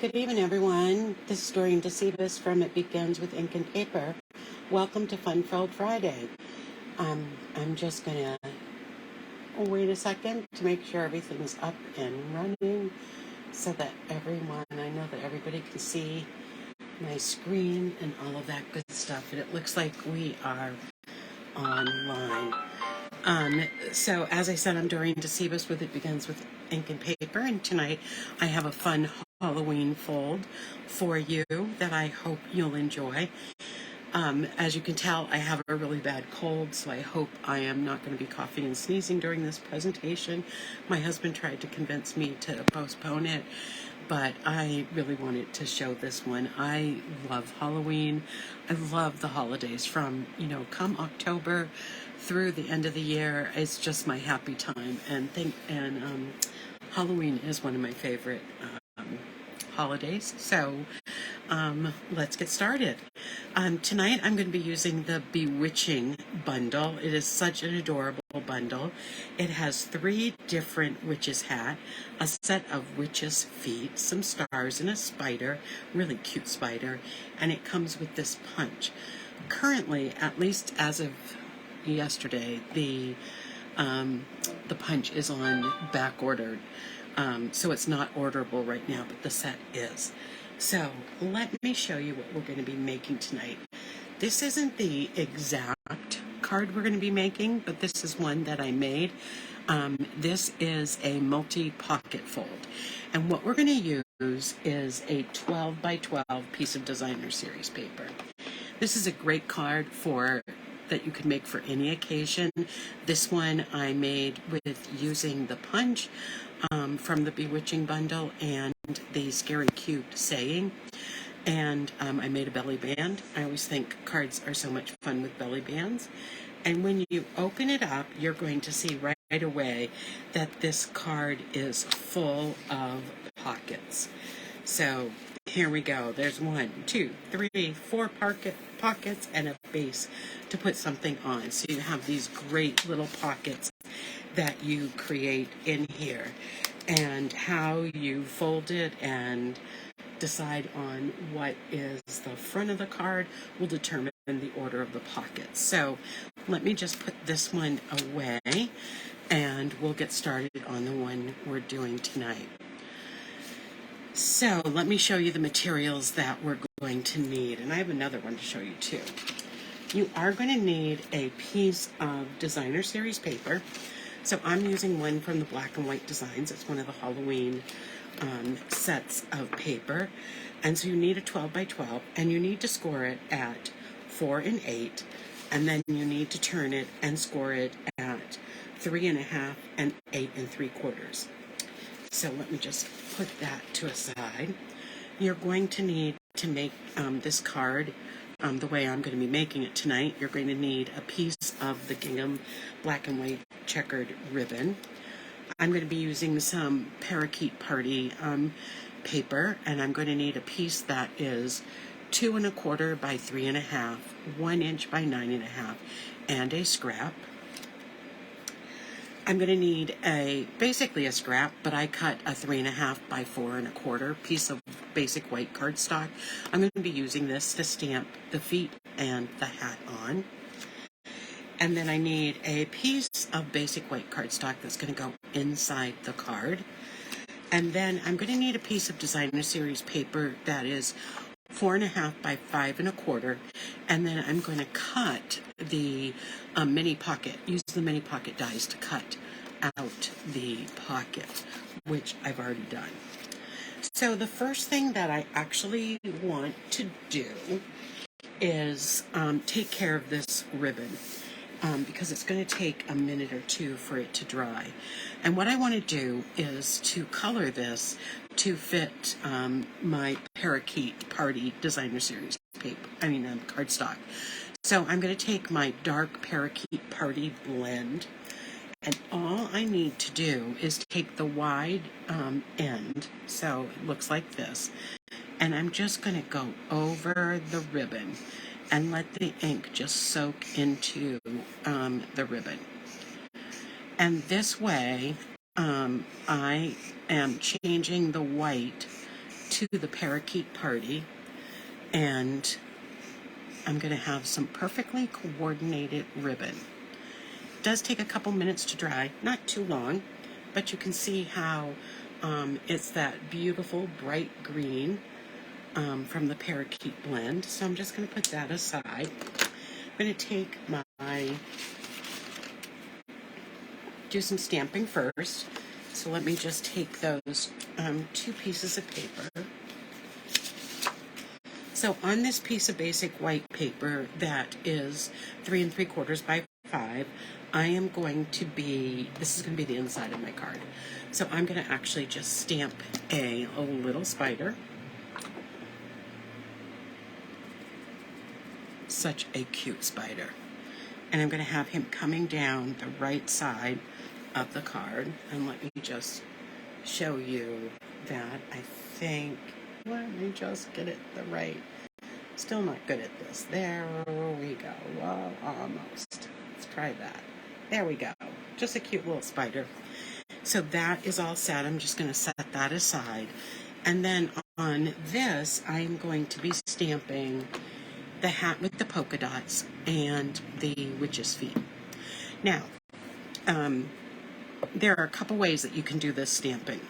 Good evening, everyone. This is Doreen DeCibas from It Begins with Ink and Paper. Welcome to Fun Filled Friday. I'm just going to wait a second to make sure everything's up and running so that I know that everybody can see my screen and all of that good stuff. And it looks like we are online. So as I said, I'm Doreen DeCibas with It Begins with Ink and Paper, and tonight I have a fun Halloween fold for you that I hope you'll enjoy. As you can tell, I have a really bad cold, so I hope I am not going to be coughing and sneezing during this presentation. My husband tried to convince me to postpone it, but I really wanted to show this one. I love Halloween. I love the holidays from, come October through the end of the year. It's just my happy time, and Halloween is one of my favorite holidays. So let's get started. Tonight I'm going to be using the Bewitching Bundle. It is such an adorable bundle. It has 3 different witches' hat, a set of witches' feet, some stars, and a spider, really cute spider, and it comes with this punch. Currently, at least as of yesterday, the punch is on back ordered. So it's not orderable right now, but the set is. So let me show you what we're going to be making tonight. This isn't the exact card we're going to be making, but this is one that I made. This is a multi-pocket fold. And what we're going to use is a 12 by 12 piece of designer series paper. This is a great card that you can make for any occasion. This one I made with using the punch from the Bewitching Bundle and the Scary Cute saying. And I made a belly band. I always think cards are so much fun with belly bands. And when you open it up, you're going to see right away that this card is full of pockets. So here we go. There's 1, 2, 3, 4 pockets and a base to put something on. So you have these great little pockets that you create in here, and how you fold it and decide on what is the front of the card will determine the order of the pockets. So let me just put this one away and we'll get started on the one we're doing tonight. So let me show you the materials that we're going to need, and I have another one to show you too. You are going to need a piece of designer series paper. So I'm using one from the Black and White Designs. It's one of the Halloween sets of paper. And so you need a 12 by 12, and you need to score it at 4 and 8, and then you need to turn it and score it at 3 1/2 and 8 3/4. So let me just put that to a side. You're going to need to make this card the way I'm going to be making it tonight. You're going to need a piece of the gingham black and white checkered ribbon. I'm going to be using some parakeet party paper, and I'm going to need a piece that is 2 1/4 by 3 1/2, 1 inch by 9 1/2, and a scrap. I'm going to need basically a scrap, but I cut a 3 1/2 by 4 1/4 piece of basic white cardstock. I'm going to be using this to stamp the feet and the hat on. And then I need a piece of basic white cardstock that's going to go inside the card. And then I'm going to need a piece of designer series paper that is 4 1/2 by 5 1/4, and then I'm going to cut the mini pocket, use the mini pocket dies to cut out the pocket, which I've already done. So the first thing that I actually want to do is take care of this ribbon. Because it's going to take a minute or 2 for it to dry. And what I want to do is to color this to fit my parakeet party designer series paper, cardstock. So I'm going to take my dark parakeet party blend, and all I need to do is take the wide end, so it looks like this, and I'm just going to go over the ribbon and let the ink just soak into the ribbon. And this way, I am changing the white to the parakeet party, and I'm going to have some perfectly coordinated ribbon. It does take a couple minutes to dry, not too long, but you can see how it's that beautiful bright green from the parakeet blend. So I'm just going to put that aside. I'm going to take do some stamping first. So let me just take those 2 pieces of paper. So on this piece of basic white paper that is 3 3/4 by 5, I am going to this is going to be the inside of my card. So I'm going to actually just stamp a little spider. Such a cute spider. And I'm going to have him coming down the right side of the card. And let me just show you that. Let me just get it the right. Still not good at this. There we go. Well, almost. Let's try that. There we go. Just a cute little spider. So that is all set. I'm just going to set that aside. And then on this, I'm going to be stamping the hat with the polka dots and the witch's feet. Now, there are a couple ways that you can do this stamping.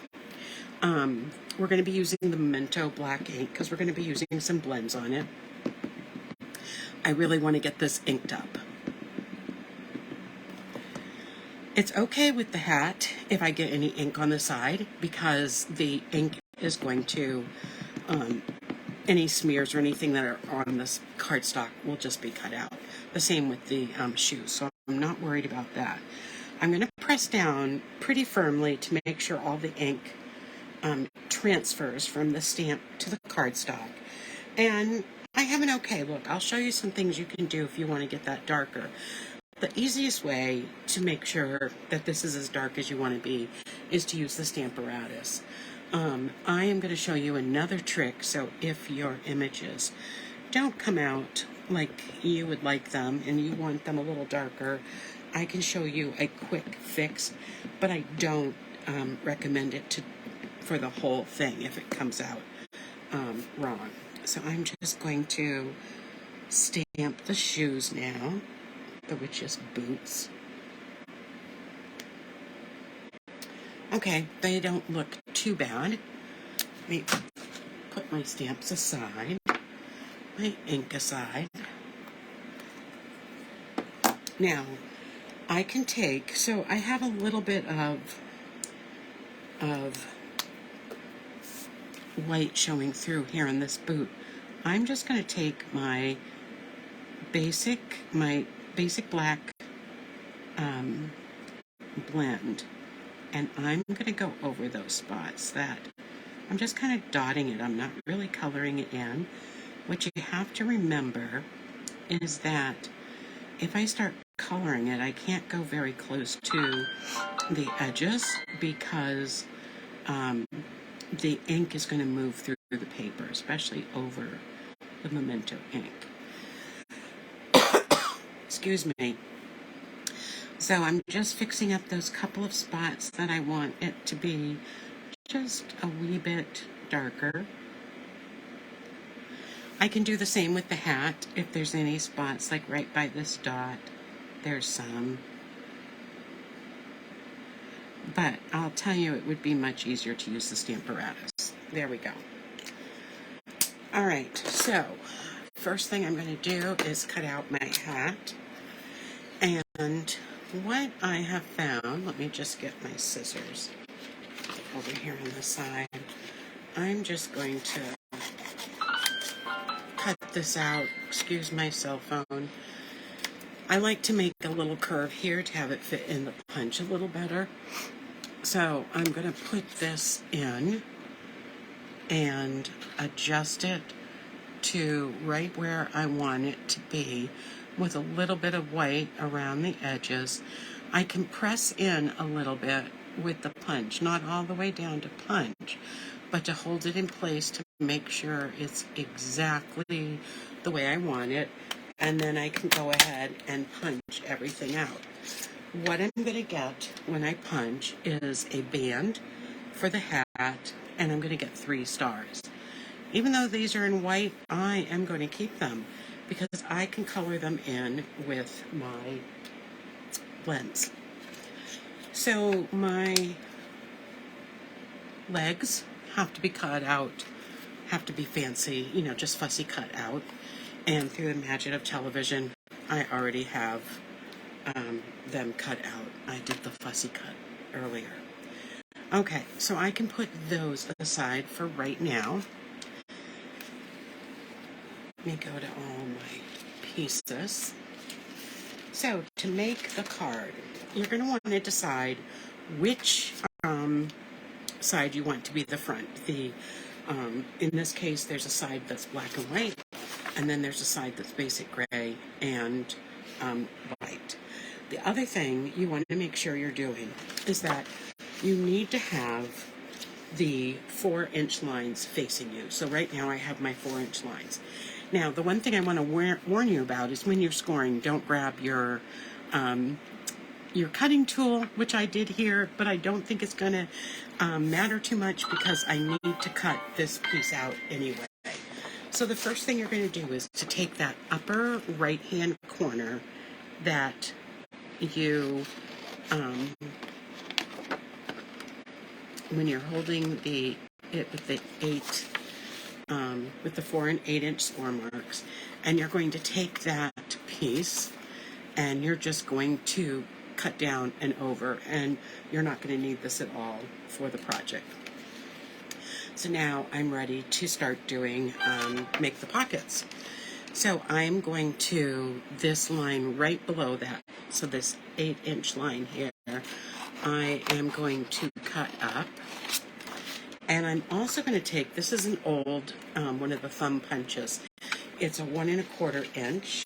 We're going to be using the Memento black ink because we're going to be using some blends on it. I really want to get this inked up. It's okay with the hat if I get any ink on the side because the ink is going to, any smears or anything that are on this cardstock will just be cut out. The same with the shoes, so I'm not worried about that. I'm going to press down pretty firmly to make sure all the ink transfers from the stamp to the cardstock. And I have an okay look. I'll show you some things you can do if you want to get that darker. The easiest way to make sure that this is as dark as you want to be is to use the Stamparatus. I am going to show you another trick, so if your images don't come out like you would like them and you want them a little darker, I can show you a quick fix, but I don't recommend it for the whole thing if it comes out wrong. So I'm just going to stamp the shoes now, the witch's boots. Okay, they don't look too bad. Let me put my stamps aside, my ink aside. Now, I can take, so I have a little bit of white showing through here in this boot. I'm just going to take my basic black blend, and I'm going to go over those spots that I'm just kind of dotting it. I'm not really coloring it in. What you have to remember is that if I start coloring it, I can't go very close to the edges because the ink is going to move through the paper, especially over the Memento ink. Excuse me. So I'm just fixing up those couple of spots that I want it to be just a wee bit darker. I can do the same with the hat. If there's any spots, like right by this dot, there's some. But I'll tell you, it would be much easier to use the Stamparatus. There we go. All right, so first thing I'm going to do is cut out my hat. And what I have found, let me just get my scissors over here on the side. I'm just going to cut this out. Excuse my cell phone. I like to make a little curve here to have it fit in the punch a little better. So I'm going to put this in and adjust it to right where I want it to be with a little bit of white around the edges. I can press in a little bit with the punch, not all the way down to punch, but to hold it in place to make sure it's exactly the way I want it. And then I can go ahead and punch everything out. What I'm going to get when I punch is a band for the hat, and I'm going to get 3 stars. Even though these are in white, I am going to keep them because I can color them in with my blends. So my legs have to be cut out, have to be fancy, just fussy cut out. And through the magic of television, I already have them cut out. I did the fussy cut earlier. Okay, so I can put those aside for right now. Let me go to all my pieces. So to make the card, you're going to want to decide which side you want to be the front. In this case, there's a side that's black and white, and then there's a side that's basic gray and white. The other thing you want to make sure you're doing is that you need to have the 4-inch lines facing you. So right now I have my 4-inch lines. Now, the one thing I want to warn you about is when you're scoring, don't grab your cutting tool, which I did here, but I don't think it's going to matter too much because I need to cut this piece out anyway. So the first thing you're going to do is to take that upper right-hand corner that you, when you're holding it with the 4 and 8-inch score marks, and you're going to take that piece and you're just going to cut down and over, and you're not going to need this at all for the project. So now I'm ready to start doing make the pockets. So I'm going to this line right below that, so this 8-inch line here, I am going to cut up. And I'm also going to take, this is an old, one of the thumb punches. It's a 1 1/4 inch,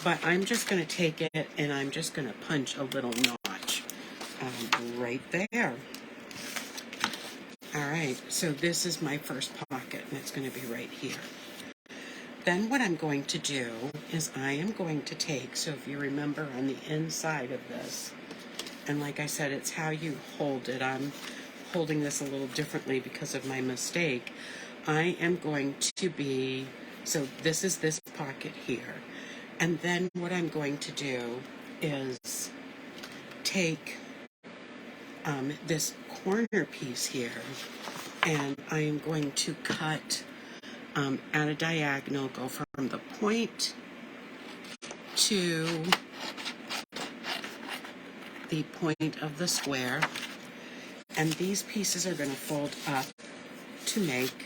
but I'm just going to take it and I'm just going to punch a little notch right there. All right, so this is my first pocket, and it's going to be right here. Then what I'm going to do is I am going to take, so if you remember on the inside of this, and like I said, it's how you hold it. I'm holding this a little differently because of my mistake. I am going to be, so this is this pocket here. And then what I'm going to do is take this corner piece here, and I am going to cut at a diagonal, go from the point to the point of the square, and these pieces are going to fold up to make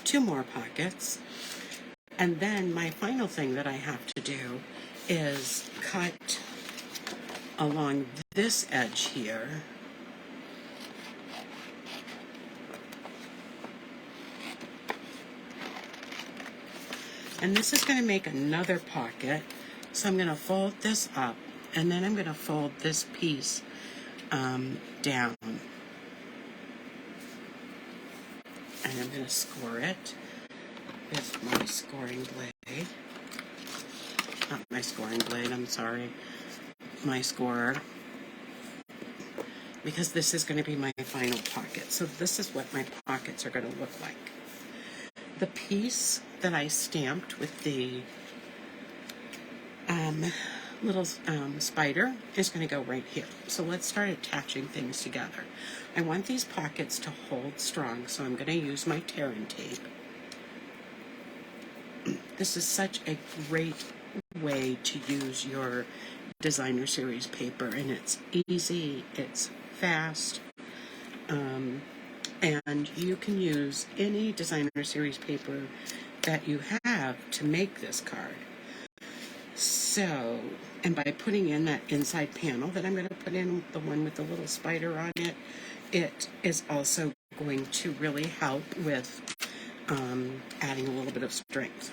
2 more pockets. And then my final thing that I have to do is cut along this edge here, and this is going to make another pocket. So I'm going to fold this up, and then I'm going to fold this piece down, and I'm going to score it with my scoring blade. Not my scoring blade, I'm sorry, my scorer, because this is going to be my final pocket. So this is what my pockets are going to look like. The piece that I stamped with the little spider is going to go right here. So let's start attaching things together. I want these pockets to hold strong, so I'm going to use my tear and tape. This is such a great way to use your designer series paper, and it's easy, it's fast, and you can use any designer series paper that you have to make this card. So, and by putting in that inside panel that I'm going to put in, the one with the little spider on it, it is also going to really help with adding a little bit of strength.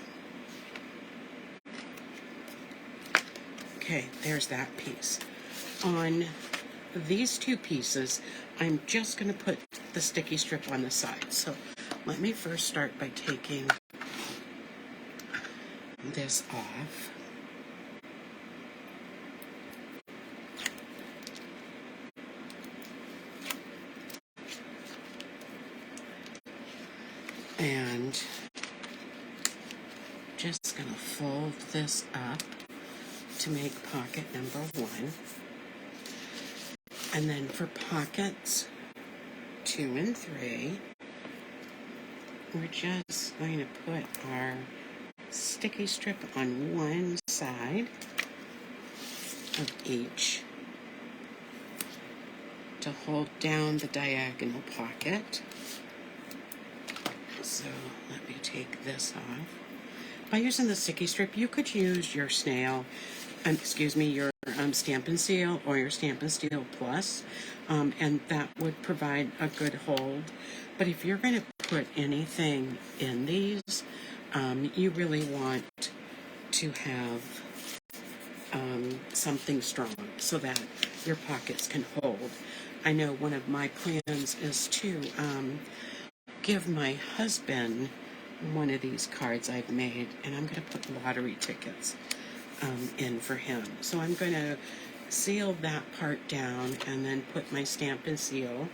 Okay, there's that piece. On these 2 pieces, I'm just going to put the sticky strip on the side. So let me first start by taking this off. And just going to fold this up to make pocket number 1. And then for pockets 2 and 3, we're just going to put our sticky strip on one side of each to hold down the diagonal pocket. So let me take this off. By using the sticky strip, you could use your your Stampin' Seal or your Stampin' Seal Plus, and that would provide a good hold. But if you're going to put anything in these, you really want to have something strong so that your pockets can hold. I know one of my plans is to give my husband one of these cards I've made, and I'm going to put lottery tickets in for him. So I'm going to seal that part down and then put my Stampin' Seal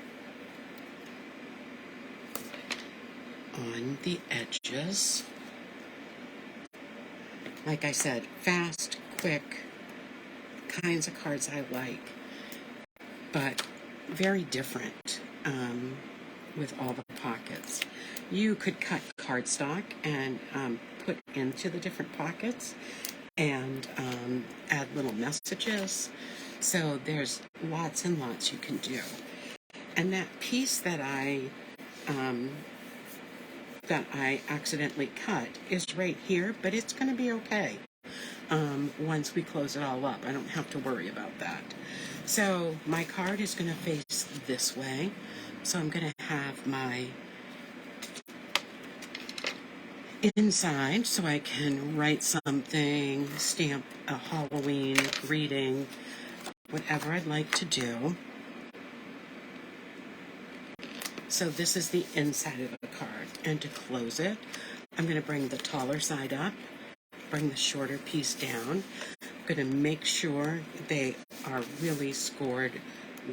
on the edges. Like I said, fast, quick kinds of cards I like, but very different with all the pockets. You could cut cardstock and put into the different pockets and add little messages. So there's lots and lots you can do. And that piece that I accidentally cut is right here, but it's going to be okay. Once we close it all up, I don't have to worry about that. So my card is going to face this way. So I'm going to have my inside so I can write something, stamp a Halloween greeting, whatever I'd like to do. So this is the inside of the card. And to close it, I'm going to bring the taller side up, bring the shorter piece down. I'm going to make sure they are really scored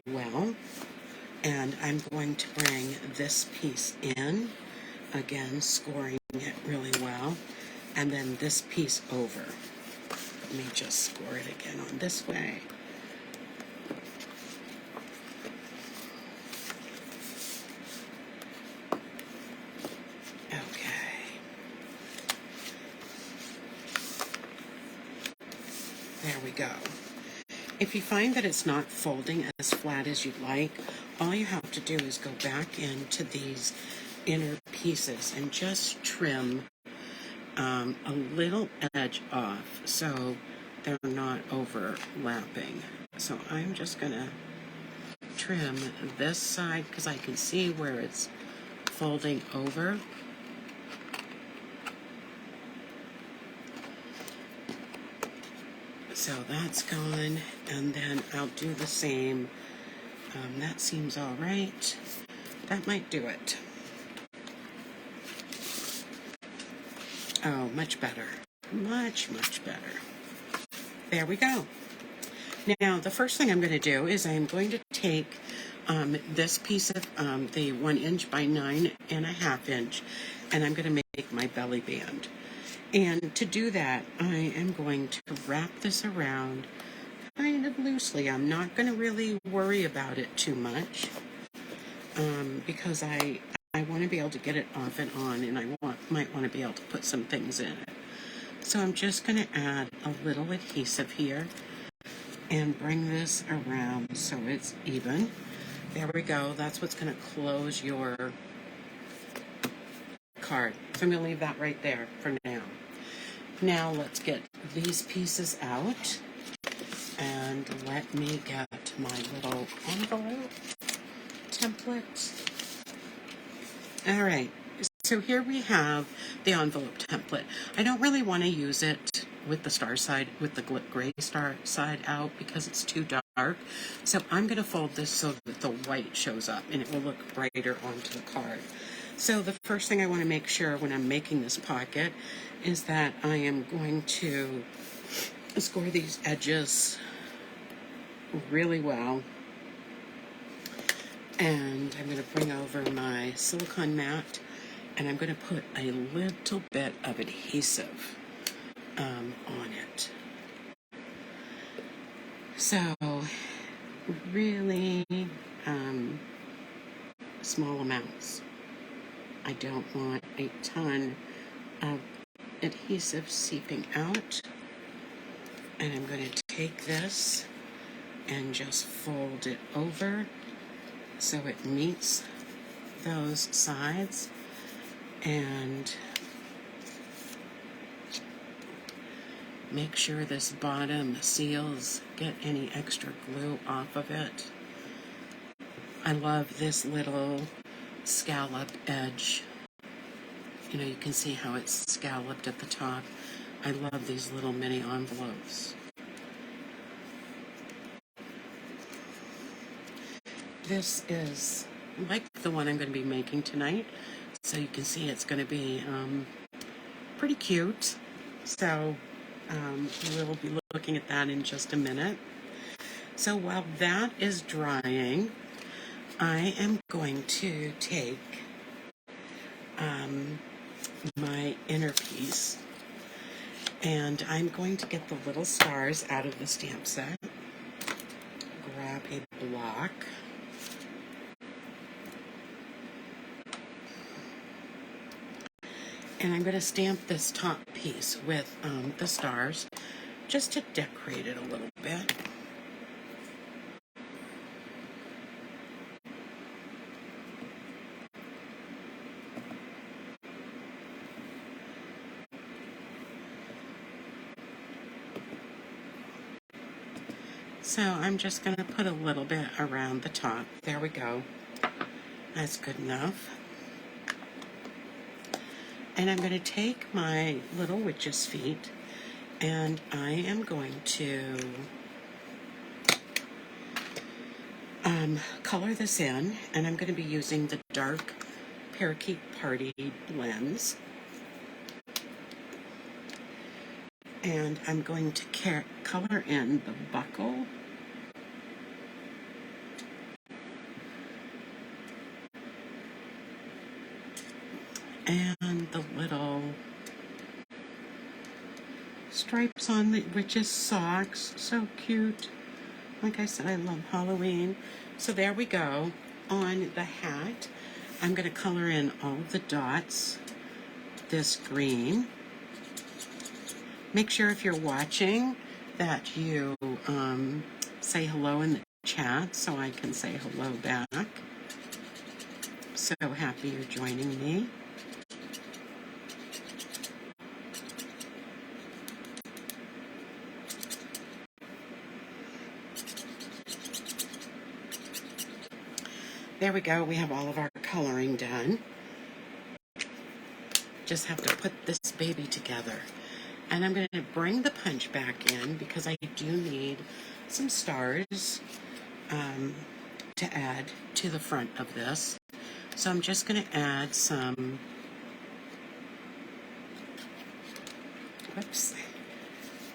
well. And I'm going to bring this piece in, again, scoring it really well. And then this piece over. Let me just score it again on this way. There we go. If you find that it's not folding as flat as you'd like, all you have to do is go back into these inner pieces and just trim a little edge off so they're not overlapping. So I'm just going to trim this side because I can see where it's folding over. So that's gone, and then I'll do the same. That seems all right. That might do it. Oh, much better. Much, much better. There we go. Now, the first thing I'm going to do is I'm going to take this piece of the 1 inch by 9.5 inch, and I'm going to make my belly band. And to do that, I am going to wrap this around kind of loosely. I'm not going to really worry about it too much because I want to be able to get it off and on, and I might want to be able to put some things in it. So I'm just going to add a little adhesive here and bring this around so it's even. There we go. That's what's going to close your card. So I'm going to leave that right there for now. Now let's get these pieces out, and let me get my little envelope template. All right, so here we have the envelope template. I don't really want to use it with the star side, with the gray star side out because it's too dark. So I'm going to fold this so that the white shows up and it will look brighter onto the card. So the first thing I want to make sure when I'm making this pocket is that I am going to score these edges really well. And I'm going to bring over my silicone mat and I'm going to put a little bit of adhesive on it. So really small amounts. I don't want a ton of adhesive seeping out. And I'm going to take this and just fold it over so it meets those sides, and make sure this bottom seals, get any extra glue off of it. I love this little scallop edge. You know, you can see how it's scalloped at the top. I love these little mini envelopes. This is like the one I'm going to be making tonight, so you can see it's going to be pretty cute. So we'll be looking at that in just a minute. So while that is drying, I am going to take my inner piece, and I'm going to get the little stars out of the stamp set. Grab a block. And I'm going to stamp this top piece with the stars, just to decorate it a little bit. So I'm just going to put a little bit around the top. There we go. That's good enough. And I'm going to take my little witch's feet, and I am going to color this in, and I'm going to be using the dark Parakeet Party lens. And I'm going to color in the buckle. And the little stripes on the witch's socks. So cute. Like I said, I love Halloween. So there we go. On the hat, I'm going to color in all of the dots. This green. Make sure if you're watching that you say hello in the chat so I can say hello back. So happy you're joining me. There we go. We have all of our coloring done. Just have to put this baby together. And I'm going to bring the punch back in because I do need some stars to add to the front of this. So I'm just going to add some, whoops,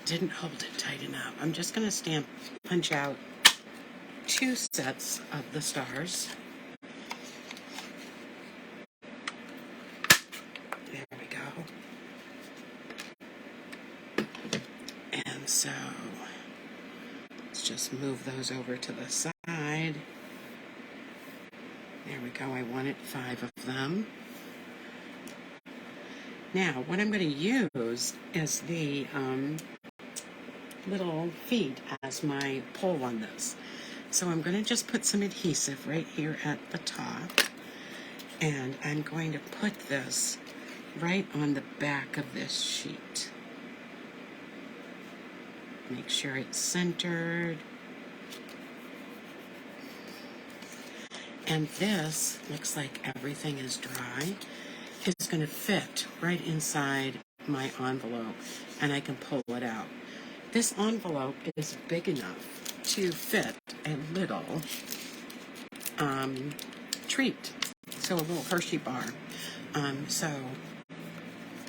didn't hold it tight enough. I'm just going to punch out 2 sets of the stars. There we go. And so let's just move those over to the side. There we go. I wanted 5 of them. Now, what I'm going to use is the little feet as my pole on this. So I'm going to just put some adhesive right here at the top. And I'm going to put this right on the back of this sheet. Make sure it's centered. And this looks like everything is dry. It's going to fit right inside my envelope, and I can pull it out. This envelope is big enough to fit a little treat, so a little Hershey bar. So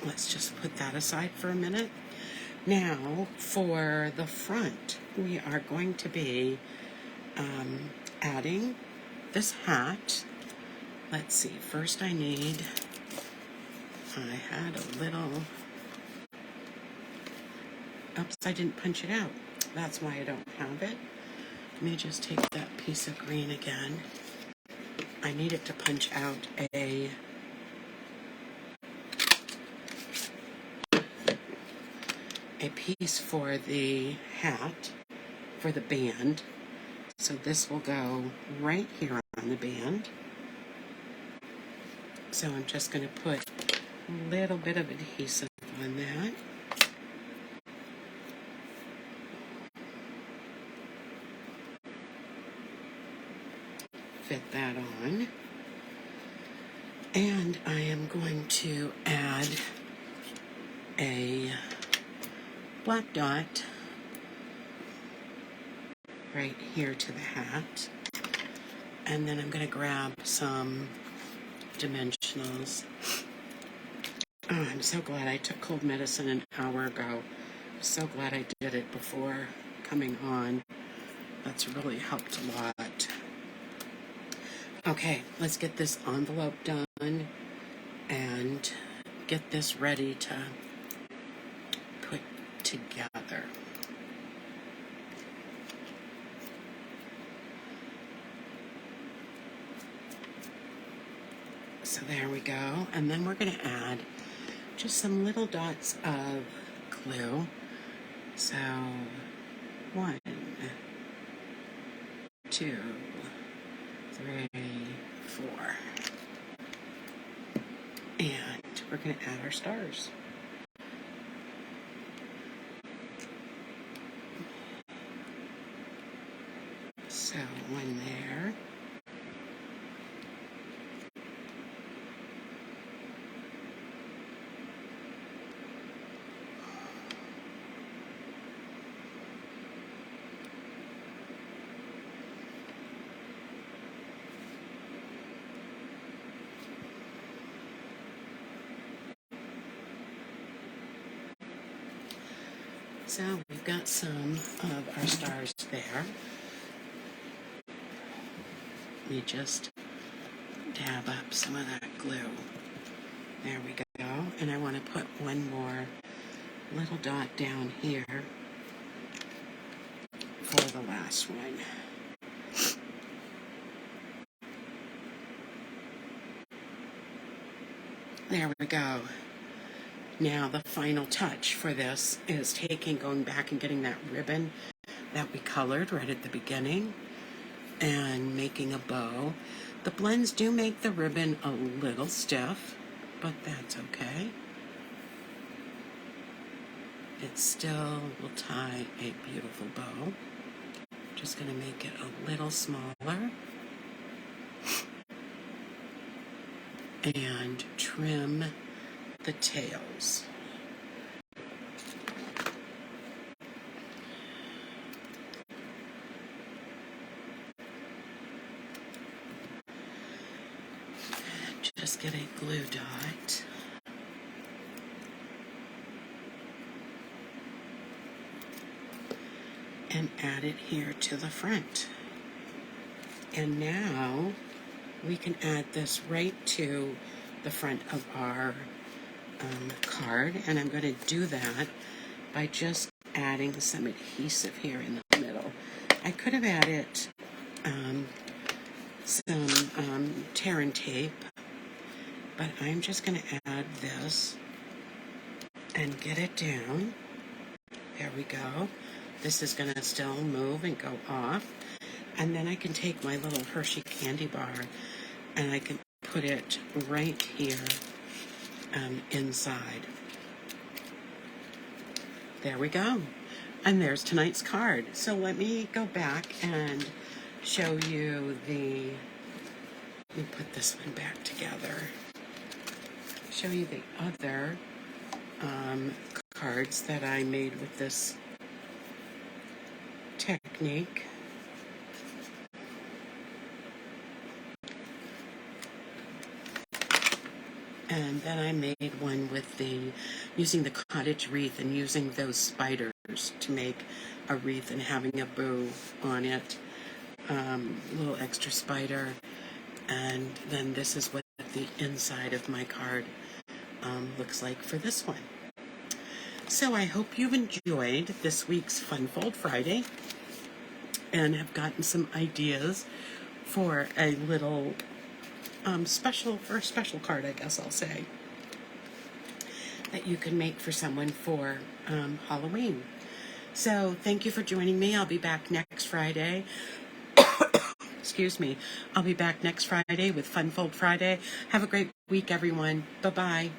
let's just put that aside for a minute. Now, for the front, we are going to be adding this hat. Let's see, first I need I had a little, oops, I didn't punch it out. That's why I don't have it. Let me just take that piece of green again. I need it to punch out a piece for the hat, for the band. So this will go right here on the band. So I'm just going to put a little bit of adhesive on that. Fit that on. And I am going to add a black dot right here to the hat. And then I'm going to grab some dimensionals. Oh, I'm so glad I took cold medicine an hour ago. I'm so glad I did it before coming on. That's really helped a lot. Okay, let's get this envelope done and get this ready to put together. So there we go. And then we're going to add just some little dots of glue. So 1, 2, 3, 4. And we're going to add our stars. So 1 there. So we've got some of our stars there. Let me just dab up some of that glue. There we go. And I want to put one more little dot down here for the last one. There we go. Now the final touch for this is going back and getting that ribbon that we colored right at the beginning and making a bow. The blends do make the ribbon a little stiff, but that's okay. It still will tie a beautiful bow. Just going to make it a little smaller and trim the tails. Just get a glue dot. And add it here to the front. And now we can add this right to the front of our card, and I'm going to do that by just adding some adhesive here in the middle. I could have added some tear and tape, but I'm just going to add this and get it down. There we go. This is going to still move and go off, and then I can take my little Hershey candy bar and I can put it right here inside. There we go. And there's tonight's card. So let me go back and show you let me put this one back together. Show you the other cards that I made with this technique. And then I made one with using the cottage wreath and using those spiders to make a wreath and having a bow on it. A little extra spider. And then this is what the inside of my card looks like for this one. So I hope you've enjoyed this week's Fun Fold Friday and have gotten some ideas for a little special card, I guess I'll say, that you can make for someone for Halloween. So thank you for joining me. I'll be back next Friday. Excuse me. I'll be back next Friday with Fun Fold Friday. Have a great week, everyone. Bye-bye.